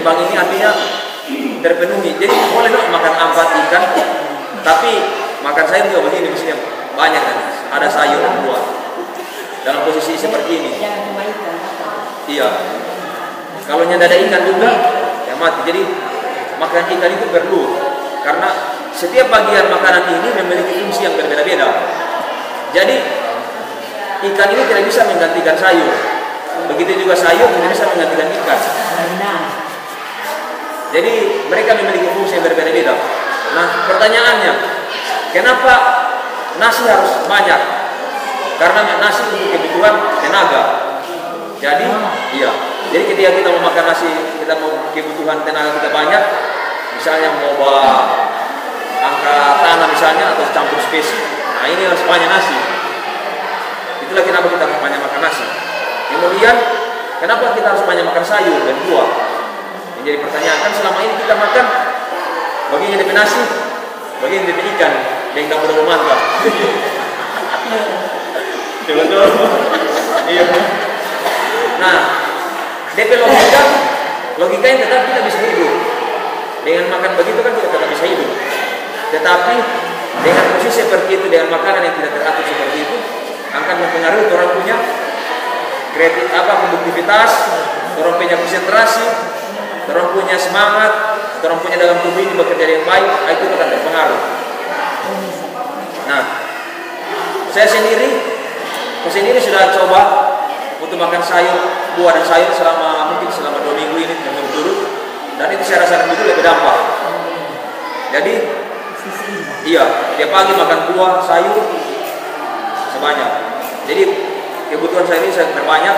seimbang ini artinya terpenuhi. Jadi boleh dong makan 4 ikan, tapi makan sayur juga begini mestinya banyak kan. Ada sayur dan buah. Dalam posisi seperti ini. Jangan cuma ikan. Iya. Kalau nyanda ada ikan juga, ya mati. Jadi makan ikan itu perlu, karena setiap bagian makanan ini memiliki fungsi yang berbeda-beda. Jadi ikan ini tidak bisa menggantikan sayur. Begitu juga sayur tidak bisa menggantikan ikan. Jadi mereka memiliki fungsi yang berbeda-beda. Nah, pertanyaannya, kenapa nasi harus banyak? Karena nasi untuk kebutuhan tenaga. Jadi, iya. Jadi ketika kita mau makan nasi, kita mau kebutuhan tenaga kita banyak, misalnya mau bawa angkat tanah misalnya atau campur spesies, nah ini harus banyak nasi. Itulah kenapa kita harus banyak makan nasi. Kemudian, kenapa kita harus banyak makan sayur dan buah? Yang jadi pertanyaan, kan selama ini kita makan bagian dari nasi, bagian dari ikan, yang tak mudah mantap. Betul. Iya. Nah, DP logikanya tetap kita bisa hidup. Dengan makan begitu kan kita tetap bisa hidup. Tetapi dengan posisi seperti itu, dengan makanan yang tidak teratur seperti itu, akan mempengaruhi orang punya produktivitas, orang punya konsentrasi, orang punya semangat, orang punya dalam tubuh ini bekerja dengan baik, itu akan terpengaruh. Nah, saya sendiri sudah coba untuk makan sayur, buah dan sayur selama 2 minggu ini berturut-turut, dan itu saya rasakan betul lebih dampak. Jadi, iya, tiap pagi makan buah, sayur sebanyak. Jadi kebutuhan saya ini saya perbanyak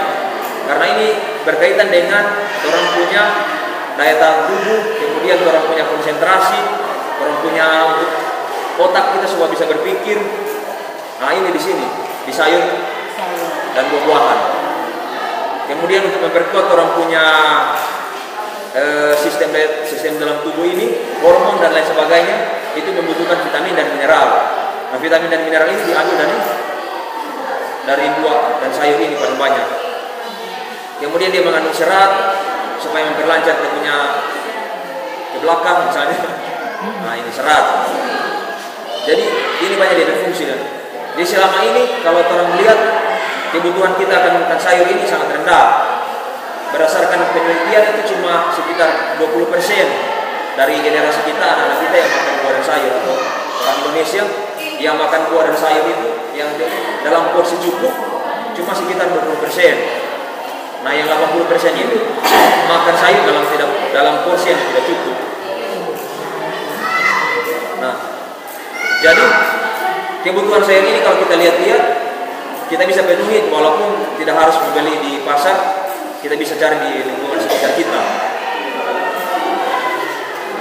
karena ini berkaitan dengan orang punya daya tahan tubuh, kemudian orang punya konsentrasi, orang punya otak kita semua bisa berpikir. Nah ini di sini, di sayur dan buah-buahan. Kemudian untuk memperkuat orang punya sistem dalam tubuh ini, hormon dan lain sebagainya, itu membutuhkan vitamin dan mineral. Nah vitamin dan mineral ini diambil dari buah dan sayur ini paling banyak. Kemudian dia mengandung serat supaya memperlancar dia punya ke belakang misalnya. Nah ini serat. Jadi ini banyak dia berfungsi kan. Jadi selama ini kalau orang melihat kebutuhan kita akan makan sayur ini sangat rendah. Berdasarkan penelitian itu cuma sekitar 20% dari generasi kita, anak-anak kita yang makan buah dan sayur, atau orang Indonesia yang makan buah dan sayur itu yang dalam porsi cukup cuma sekitar 20%. Nah yang 80% itu makan sayur dalam porsi yang tidak cukup. Nah jadi kebutuhan sayur ini kalau kita lihat-lihat, kita bisa penuhi walaupun tidak harus membeli di pasar, kita bisa cari di lingkungan sekitar kita.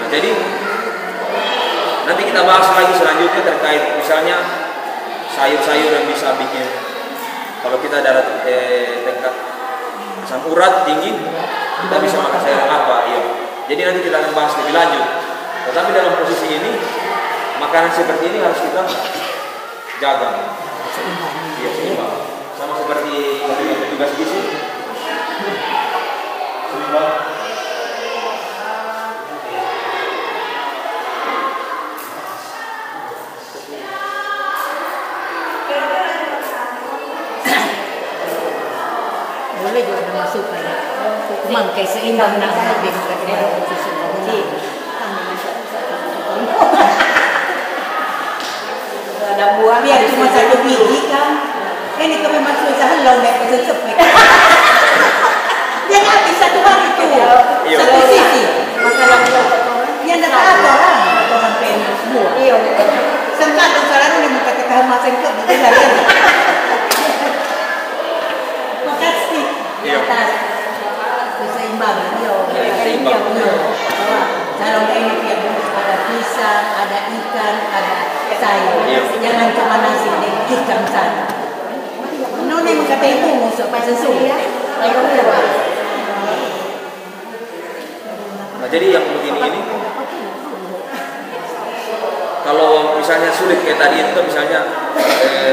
Nah, jadi nanti kita bahas lagi selanjutnya terkait misalnya sayur-sayur yang bisa bikin, kalau kita darah tingkat asam urat tinggi, kita bisa makan sayur apa? Iya. Jadi nanti kita akan bahas lebih lanjut. Tetapi dalam posisi ini, makanan seperti ini harus kita jaga. Iya, seimbang. Sama seperti petugas gizi. Seimbang. Boleh juga ada masukan. Memang kayak seimbang nak lebih kepada susu. Ada buah biar cuma 1 biji kan. Ini kami masuk usaha long dek tutup. Dia habis 1 hari itu. Satu sisi. Masalah yang ada orang pengen semua. Iya. Sengkat dan saran ini muka kekah masan ke begitu hari. Makasih. Iya. Seimbang. Iya. Seimbang. Kalau ini tiap ada pisang, ada ikan, ada sayur. Jangan cuma nasi dan ikan saja. Nona yang kata itu musuh pasal suya. Nah jadi yang begini ini, kalau misalnya sulit kayak tadi itu misalnya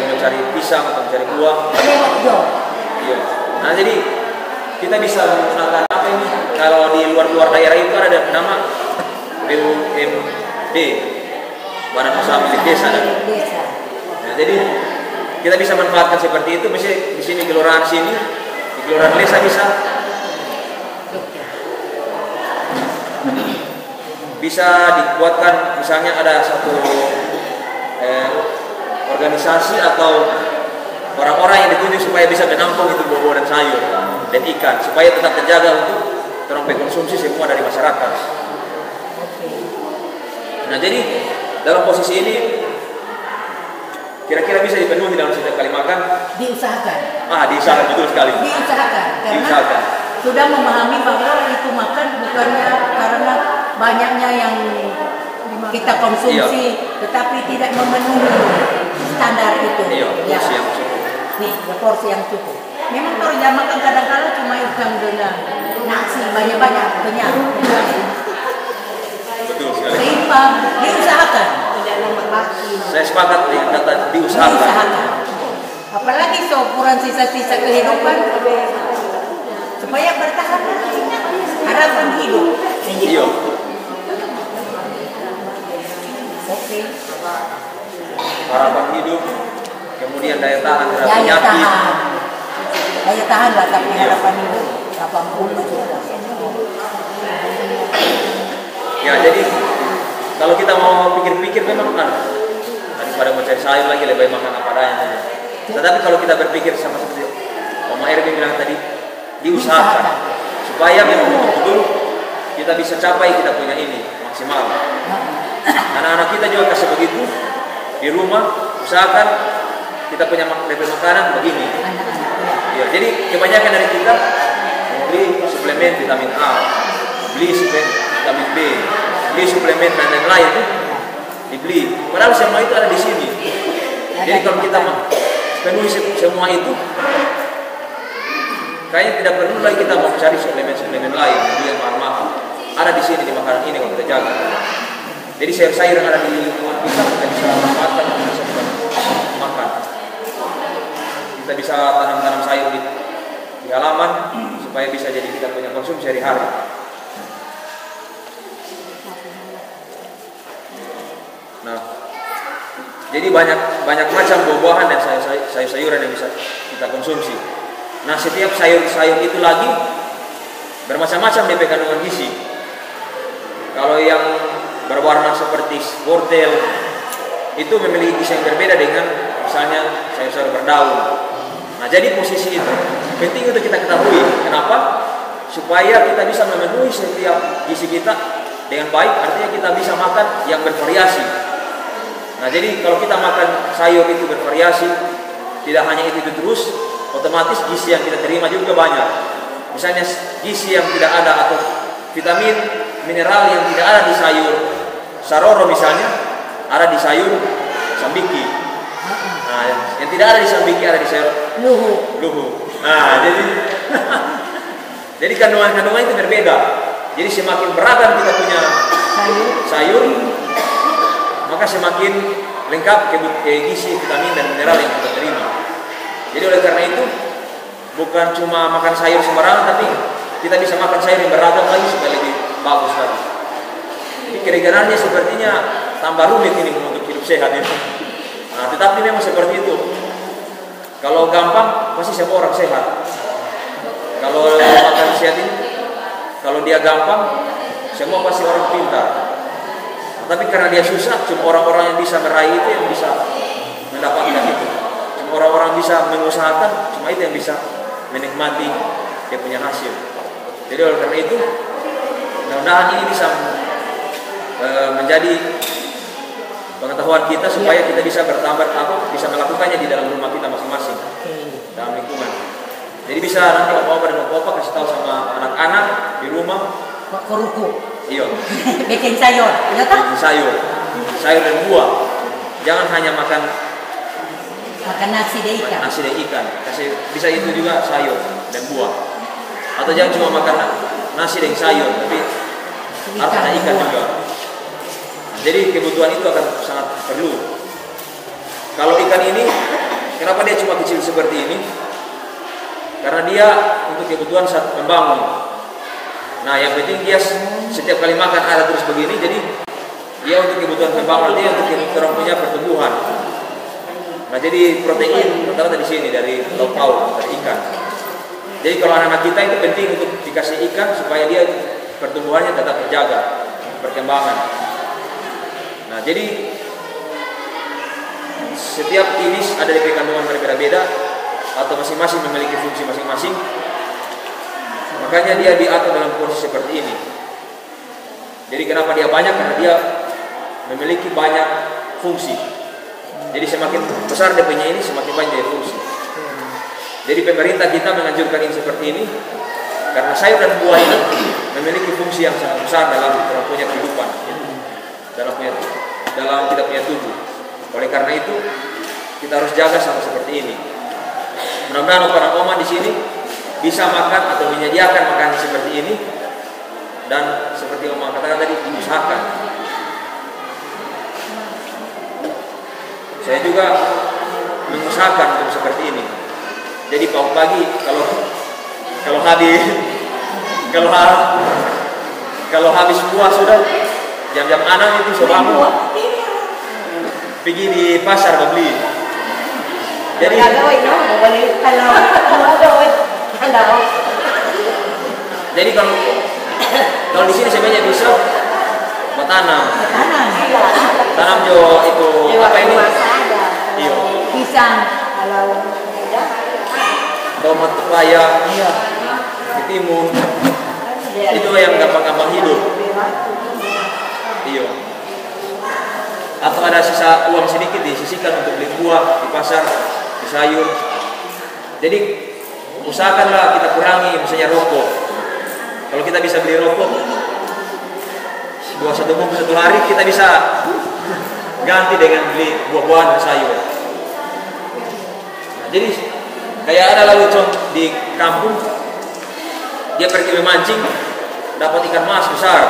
mencari pisang atau mencari buah. Iya. Nah jadi kita bisa menggunakan apa ini? Kalau di luar daerah itu ada nama BUMD, Badan Usaha Milik Desa. Nah, jadi kita bisa manfaatkan seperti itu. Misalnya di sini kelurahan sini, di kelurahan desa bisa dibuatkan, misalnya ada satu organisasi atau orang-orang yang ditunjuk supaya bisa menampung itu buah-buah dan sayur dan ikan supaya tetap terjaga untuk terus konsumsi semua dari masyarakat. Nah, jadi dalam posisi ini kira-kira bisa dipenuhi dalam setiap kali makan? Diusahakan. Diusahakan, betul sekali. Diusahakan. Karena diusahakan. Sudah memahami bahwa itu makan bukannya karena banyaknya yang kita konsumsi, tetapi tidak memenuhi standar itu. Iya, porsi yang cukup. Nih, porsi yang cukup. Memang kalau jam makan kadang-kadang cuma ikan dengan nasi banyak-banyak kenyang. Betul sekali. Seimbang, diusahakan. Saya sepakat dengan kata diusahakan. Apalagi seukuran sisa-sisa kehidupan supaya bertahan harapan hidup. Iya. Oke. Harapan hidup, kemudian daya tahan terhadap penyakit. Daya tahan lah, tapi harapan hidup 80. Ya, jadi kalau kita mau pikir-pikir memang daripada mencari sayur lagi lebih baik makan apa adanya. Tetapi kalau kita berpikir sama seperti Oma Erwin bilang tadi, diusahakan supaya memang betul kita bisa capai kita punya ini maksimal. Anak-anak kita juga kasih begitu di rumah, usahakan kita punya makanan begini. Ya, jadi kebanyakan dari kita beli suplemen vitamin A, beli suplemen vitamin B, beli suplemen dan lain-lain itu dibeli. Padahal semua itu ada di sini. Jadi kalau kita penuhi semua itu, kayaknya tidak perlu lagi kita mau cari suplemen-suplemen lain yang mahal-mahal. Ada di sini di makanan ini kalau kita jaga. Jadi sayur-sayur yang ada di lingkungan kita bisa manfaatkan, kita bisa makan. Kita bisa tanam-tanam sayur di halaman supaya bisa jadi kita punya konsumsi sehari-hari. Nah, jadi banyak macam buah-buahan dan sayur-sayuran yang bisa kita konsumsi. Nah, setiap sayur-sayur itu lagi bermacam-macam DP kandungan gizi. Kalau yang berwarna seperti wortel itu memiliki gizi yang berbeda dengan misalnya sayur-sayur berdaun. Nah, jadi posisi itu penting untuk kita ketahui. Kenapa? Supaya kita bisa memenuhi setiap gizi kita dengan baik. Artinya kita bisa makan yang bervariasi. Nah, jadi kalau kita makan sayur itu bervariasi, tidak hanya itu terus, otomatis gizi yang kita terima juga banyak. Misalnya gizi yang tidak ada atau vitamin, mineral yang tidak ada di sayur saroro misalnya, ada di sayur sambiki. Nah, yang tidak ada di sambiki ada di sayur luhu. Nah, jadi kandungan-kandungan itu berbeda. Jadi semakin beragam kita punya sayur, maka semakin lengkap gizi, vitamin dan mineral yang kita terima. Jadi oleh karena itu bukan cuma makan sayur sembarangan, tapi kita bisa makan sayur yang beragam lagi supaya lebih bagus lagi. Jadi kedengarannya sepertinya tambah rumit ini untuk hidup sehat ini. Nah, tetapi memang seperti itu. Kalau gampang pasti semua orang sehat. Kalau makan sehat ini, kalau dia gampang, semua pasti orang pintar. Nah, tapi karena dia susah, cuma orang-orang yang bisa meraih itu yang bisa mendapatkan itu. Cuma orang-orang bisa mengusahakan, cuma itu yang bisa menikmati dia punya hasil. Jadi oleh karena itu, mudah-mudahan ini bisa menjadi pengetahuan kita supaya kita bisa bertambah bisa melakukannya di dalam rumah kita masing-masing, dalam lingkungan. Jadi bisa nanti opa-opa dan opa-opa kasih tahu sama anak-anak di rumah. Keruku. Iya. Bikin sayur, ya kan? Bikin sayur dan buah. Jangan hanya makan nasi dan ikan. Nasi dan ikan. Bisa itu juga sayur dan buah. Atau jangan cuma makan nasi dan sayur, tapi harus ada ikan juga. Jadi kebutuhan itu akan sangat perlu. Kalau ikan ini, kenapa dia cuma kecil seperti ini? karena dia untuk kebutuhan saat membangun. Nah, yang penting dia setiap kali makan ada terus begini, jadi dia untuk kebutuhan pembangunan, dia untuk orang punya pertumbuhan. Nah, jadi protein rata-rata di sini dari lauk pauk, dari ikan. Jadi kalau anak-anak kita itu penting untuk dikasih ikan supaya dia pertumbuhannya tetap terjaga, perkembangan. Nah, jadi setiap jenis ada di kandungan berbeda-beda atau masing-masing memiliki fungsi masing-masing. Makanya dia diatur dalam posisi seperti ini. Jadi kenapa dia banyak? Karena dia memiliki banyak fungsi. Jadi semakin besar dia punya ini, semakin banyak dia fungsi. Jadi pemerintah kita menganjurkan ini seperti ini karena sayur dan buah ini memiliki fungsi yang sangat besar dalam kita punya kehidupan, dalam kita punya tubuh. Oleh karena itu kita harus jaga sama seperti ini. Mudah-mudahan para oma di sini bisa makan atau menyediakan makanan seperti ini, dan seperti oma katakan tadi, diusahakan. Saya juga mengusahakan untuk seperti ini. Jadi pagi kalau habis buah sudah jam-jam 6 itu sudah pergi di pasar beli. Jadi jadi kalau di sini sebenarnya bisa tanam jo itu apa ini? Iya. Pisang, kalau tomat pepaya, ketimun, itu yang gampang-gampang hidup. Iya. Atau ada sisa uang sedikit disisihkan untuk beli buah di pasar, di sayur. Jadi usahakanlah kita kurangi misalnya rokok. Kalau kita bisa beli rokok satu bungkus satu hari, kita bisa ganti dengan beli buah-buahan dan sayur. Nah, jadi kayak ada lelucon di kampung, dia pergi memancing, dapat ikan mas besar,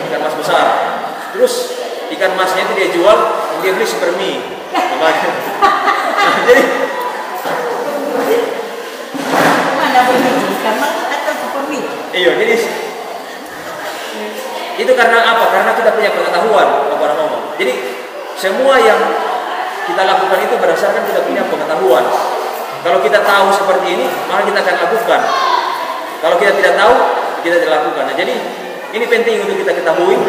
ikan mas besar. Terus ikan masnya itu dia jual, dia beli supermi. Nah, jadi mana beli ikan mas atau supermi? Iya, jadi itu karena apa? Karena kita punya pengetahuan kepada ngomong. Jadi semua yang kita lakukan itu berdasarkan kita punya pengetahuan. Kalau kita tahu seperti ini, maka kita akan lakukan. Kalau kita tidak tahu, kita tidak lakukan. Nah, jadi ini penting untuk kita ketahui.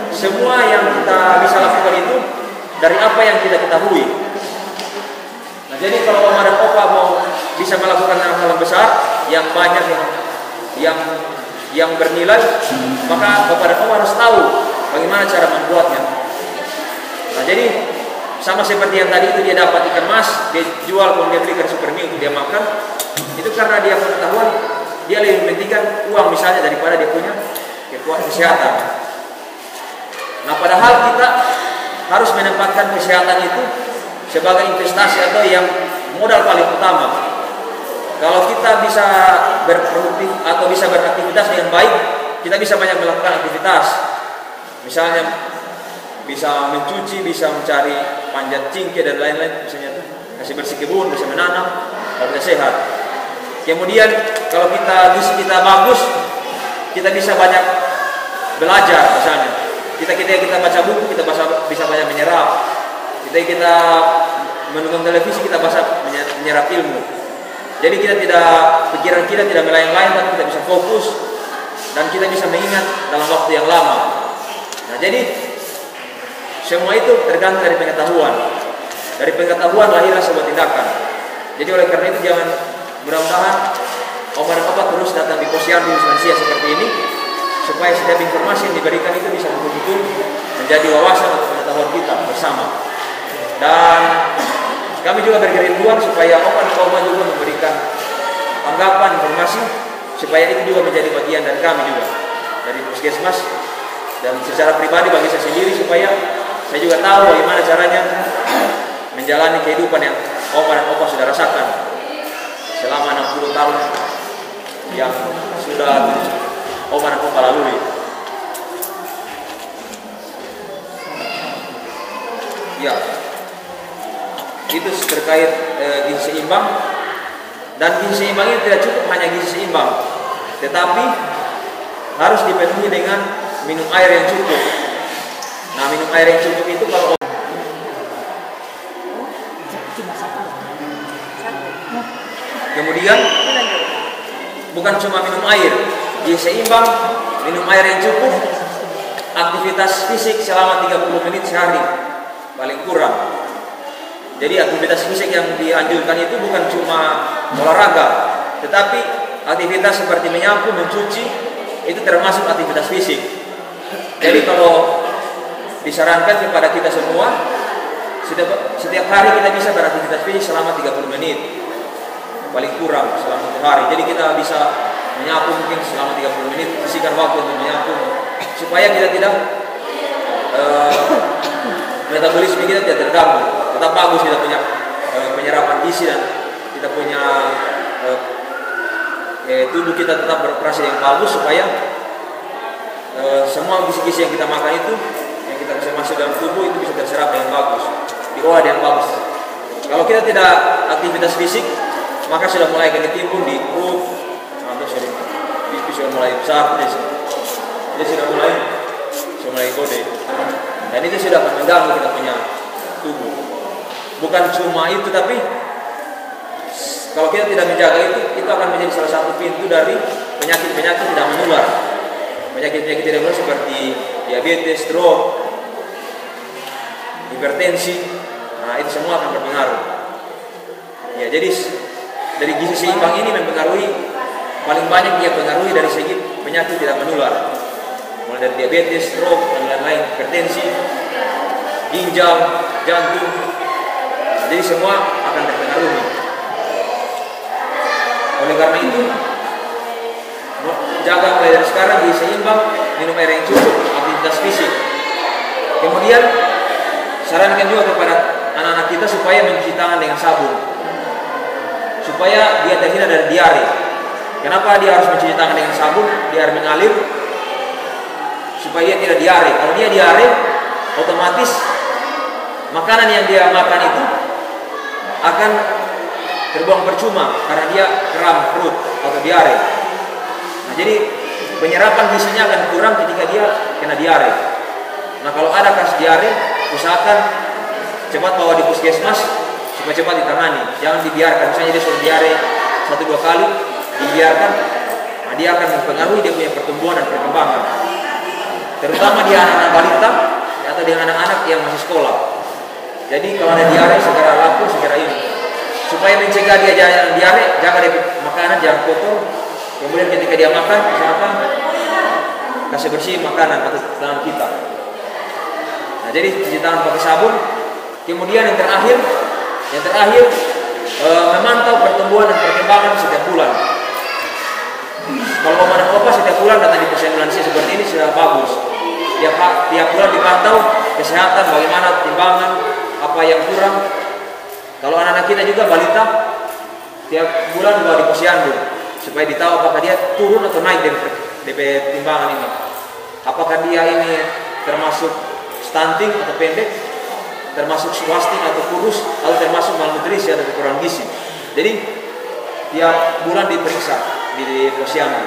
Semua yang kita bisa lakukan itu dari apa yang kita ketahui. Nah, jadi kalau Oma dan Opa mau bisa melakukan hal-hal besar yang banyak yang bernilai, maka Opa dan Oma harus tahu bagaimana cara membuatnya. Nah, jadi sama seperti yang tadi itu, dia dapat ikan mas, dia jual, kemudian dia belikan supermi untuk dia makan. Itu karena dia pengetahuan, dia lebih mementingkan uang misalnya daripada dia punya kesehatan. Nah, padahal kita harus menempatkan kesehatan itu sebagai investasi atau yang modal paling utama. Kalau kita bisa berproduktif atau bisa beraktivitas dengan baik, kita bisa banyak melakukan aktivitas. Misalnya bisa mencuci, bisa mencari panjat cingke dan lain-lain, misalnya kasih bersih kebun, bisa menanam, kalau kita sehat. Kemudian kalau gizi kita bagus, kita bisa banyak belajar. Misalnya kita baca buku, kita bisa banyak menyerap. Kita menonton televisi, kita bisa menyerap ilmu. Jadi pikiran kita tidak melayang-layang, tapi kita bisa fokus dan kita bisa mengingat dalam waktu yang lama. Nah, jadi semua itu tergantung dari pengetahuan. Dari pengetahuan lahirlah sebuah tindakan. Jadi oleh karena itu jangan, mudah-mudahan Oma dan Opa terus datang di Posyandu Lansia seperti ini, supaya setiap informasi yang diberikan itu bisa betul-betul menjadi wawasan atau pengetahuan kita bersama. Dan kami juga berkerinduan supaya Opa dan Oma juga memberikan tanggapan informasi, supaya itu juga menjadi bagian dari kami juga, dari Puskesmas, dan secara pribadi bagi saya sendiri, supaya saya juga tahu bagaimana caranya menjalani kehidupan yang Oma dan Opa sudah rasakan selama 60 tahun yang sudah Oma dan Opa lalui. Ya, itu terkait gizi seimbang. Dan gizi seimbang ini tidak cukup hanya gizi seimbang, tetapi harus dipenuhi dengan minum air yang cukup. Nah, minum air yang cukup itu kalau kemudian bukan cuma minum air, gizi seimbang, minum air yang cukup, aktivitas fisik selama 30 menit sehari paling kurang. Jadi aktivitas fisik yang dianjurkan itu bukan cuma olahraga, tetapi aktivitas seperti menyapu, mencuci, itu termasuk aktivitas fisik. Jadi kalau disarankan kepada kita semua, setiap hari kita bisa beraktivitas fisik selama 30 menit paling kurang selama 1 hari. Jadi kita bisa menyapu mungkin selama 30 menit, sisihkan waktu untuk menyapu supaya kita tidak metabolisme kita tidak terganggu, tetap bagus kita punya penyerapan gizi dan kita punya tubuh kita tetap beroperasi yang bagus supaya semua gizi-gizi yang kita makan itu yang kita bisa masuk dalam tubuh itu bisa terserap dengan bagus, diolah dengan bagus. Kalau kita tidak aktivitas fisik, maka sudah mulai kena timbul di perut, atau pipi sudah mulai besar, dia sudah mulai kode. Dan itu sudah mengganggu kita punya tubuh. Bukan cuma itu, tapi kalau kita tidak menjaga itu akan menjadi salah satu pintu dari penyakit-penyakit tidak menular. Penyakit-penyakit tidak menular seperti diabetes, stroke, hipertensi. Nah, itu semua akan berpengaruh. Ya, jadi dari gizi seimbang ini mempengaruhi, paling banyak dia pengaruhi dari segi penyakit tidak menular. Mulai dari diabetes, stroke, dan lain-lain, hipertensi, ginjal, jantung. Jadi semua akan terpengaruhi. Oleh karena itu, jaga mulai dari sekarang gizi seimbang, minum air yang cukup, aktivitas fisik. Kemudian sarankan juga kepada anak-anak kita supaya mencuci tangan dengan sabun, supaya dia terhindar dari diare. Kenapa dia harus mencuci tangan dengan sabun? Dia harus mengalir supaya dia tidak diare. Kalau dia diare, otomatis makanan yang dia makan itu akan terbuang percuma karena dia kram perut atau diare. Nah, jadi penyerapan gizinya akan kurang ketika dia kena diare. Nah, kalau ada kasus diare, usahakan cepat bawa di puskesmas supaya cepat ditangani. Jangan dibiarkan. Misalnya dia sudah diare 1-2 kali, dibiarkan, nah dia akan mempengaruhi dia punya pertumbuhan dan perkembangan. Terutama di anak-anak balita atau di anak-anak yang masih sekolah. Jadi kalau ada diare segera lapor, segera ini. Supaya mencegah dia jangan diare, jaga dia makanan jangan kotor. Kemudian ketika dia makan, misalkan kasih bersih makanan atau tangan kita. Nah, jadi cuci tangan pakai sabun. Kemudian yang terakhir memantau pertumbuhan dan perkembangan setiap bulan. Kalau Oma dan Opa setiap bulan datang di posyandu lansia seperti ini sudah bagus. Tiap bulan dipantau kesehatan, bagaimana timbangan, apa yang kurang. Kalau anak-anak kita juga balita, tiap bulan bawa di posyandu supaya ditahu apakah dia turun atau naik DP timbangan ini. Apakah dia ini termasuk stunting atau pendek, termasuk swastik atau kurus, atau termasuk malnutrisi atau kekurangan gizi. Jadi tiap bulan diperiksa di posyandu.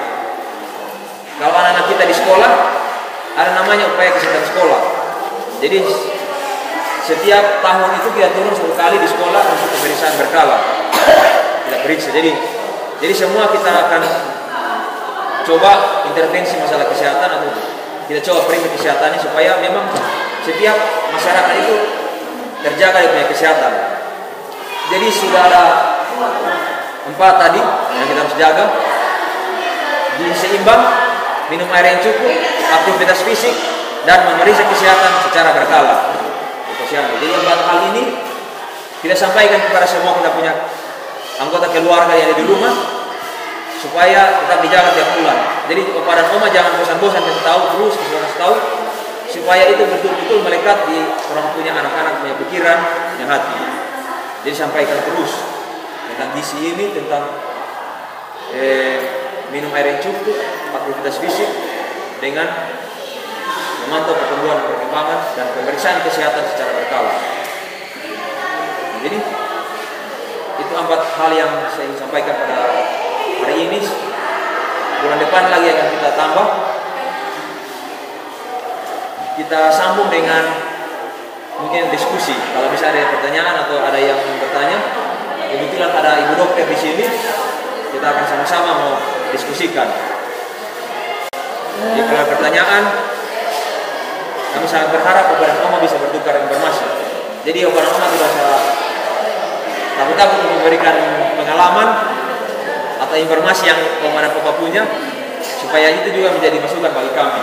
Kalau anak-anak kita di sekolah, ada namanya upaya kesehatan sekolah. Jadi setiap tahun itu kita turun 1 kali di sekolah untuk pemeriksaan berkala. Kita periksa. Jadi semua kita akan coba intervensi masalah kesehatan atau kita coba periksa kesehatannya supaya memang setiap masyarakat itu terjaga punya kesehatan. Jadi sudah ada 4 tadi yang kita harus jaga: gizi seimbang, minum air yang cukup, aktivitas fisik, dan memeriksa kesehatan secara berkala. Jadi 4 hal ini kita sampaikan kepada semua kita punya anggota keluarga yang ada di rumah supaya tetap dijaga tiap bulan. Jadi Opa dan Oma jangan bosan-bosan kasih tahu terus, kasih tahu supaya itu betul-betul melekat di orang punya anak-anak, punya pikiran, punya hati. Jadi sampaikan terus tentang gizi ini, tentang minum air yang cukup, aktivitas fisik dengan memantau pertumbuhan dan perkembangan dan pemeriksaan kesehatan secara berkala. Jadi Itu 4 hal yang saya sampaikan pada hari ini. Bulan depan lagi akan kita tambah. Kita sambung dengan mungkin diskusi. Kalau misalnya ada pertanyaan atau ada yang bertanya, kebetulan ada ibu dokter di sini, kita akan sama-sama mau diskusikan. Jadi kalau ada pertanyaan, kami sangat berharap Opa dan Oma bisa bertukar informasi. Jadi Opa dan Oma tidak usah takut-takut memberikan pengalaman atau informasi yang Oma dan Opa punya, supaya itu juga menjadi masukan bagi kami.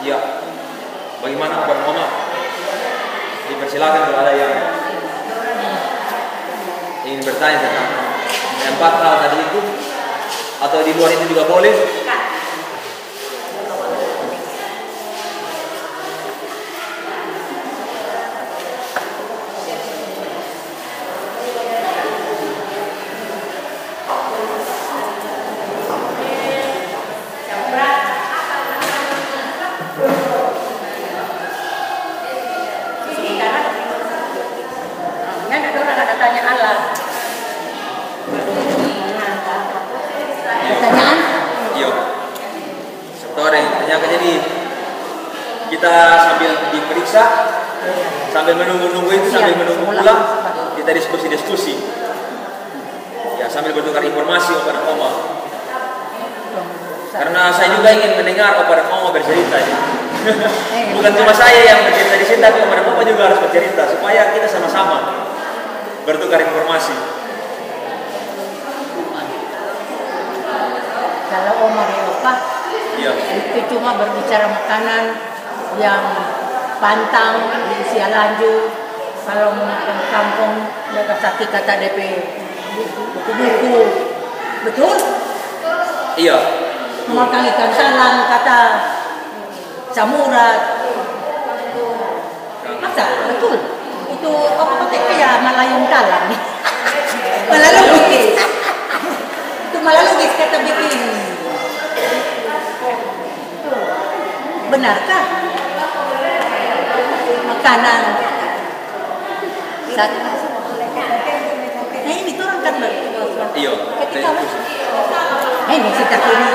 Ya, bagaimana Opa dan Oma? Dipersilakan kalau ada yang ingin bertanya tentang 4 hal tadi itu, atau di luar itu juga boleh. Jadi kita sambil diperiksa, sambil menunggu-nunggu itu, sambil menunggu pulang, kita diskusi-diskusi. Ya, sambil bertukar informasi Opa dan Oma. Karena saya juga ingin mendengar Opa dan Oma bercerita. Ya. Bukan cuma saya yang bercerita di sini, tapi Opa dan Oma juga harus bercerita supaya kita sama-sama bertukar informasi. Kalau Oma dan Opa, iya, itu cuma berbicara makanan yang pantang di usia lanjut. Kalau mau kampung mereka sakit kata DP buku-buku, betul? Iya. Makan ikan salang kata samurat. Masa betul? Itu apa pakai ya malayung talang? Malah logis. Itu malah logis kata bikin. Benarkah makanan saat nah ini tuh orang kan iya ketika ini kita ini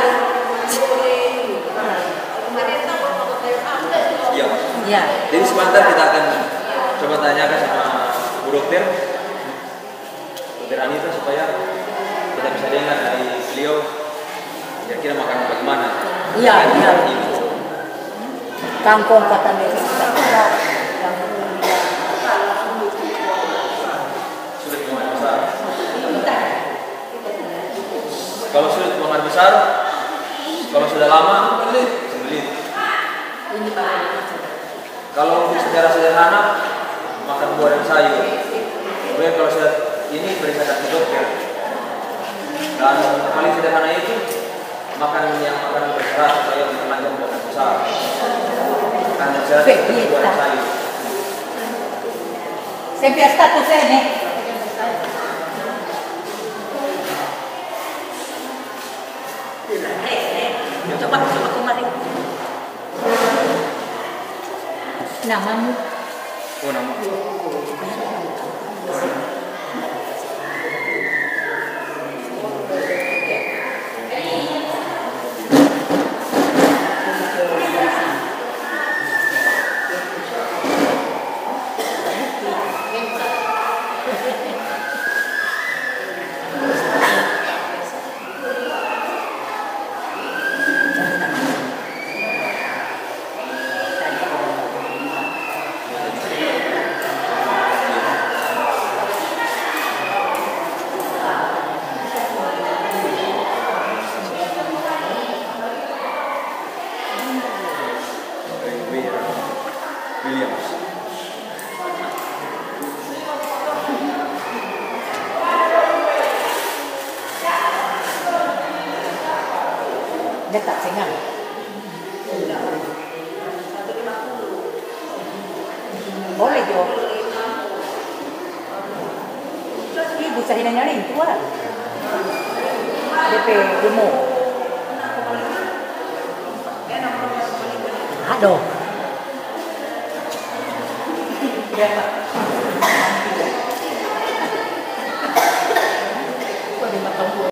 iya ya. Jadi sebentar kita akan coba tanyakan sama Bu Dokter Anita supaya kita bisa dengar dari beliau kira-kira makanan bagaimana. Iya, iya. Kangkung kata mereka. Sulit buang besar. Kalau sulit buang besar, kalau sudah lama, sembelit. Kalau secara sederhana, makan buah dan sayur. Kemudian kalau sudah ini periksa ke dokter. Dan paling sederhana itu makan yang makanan berserat supaya memperlancar buang besar. Makan berserat buah dan sayur. Sempre status ini. Coba kemarin. Namamu? Oh, nama. Dekat Sengal. Boleh Jo. Ibu saya nyari itu lah. DP demo. Aduh. Iya Pak. Kok dimakan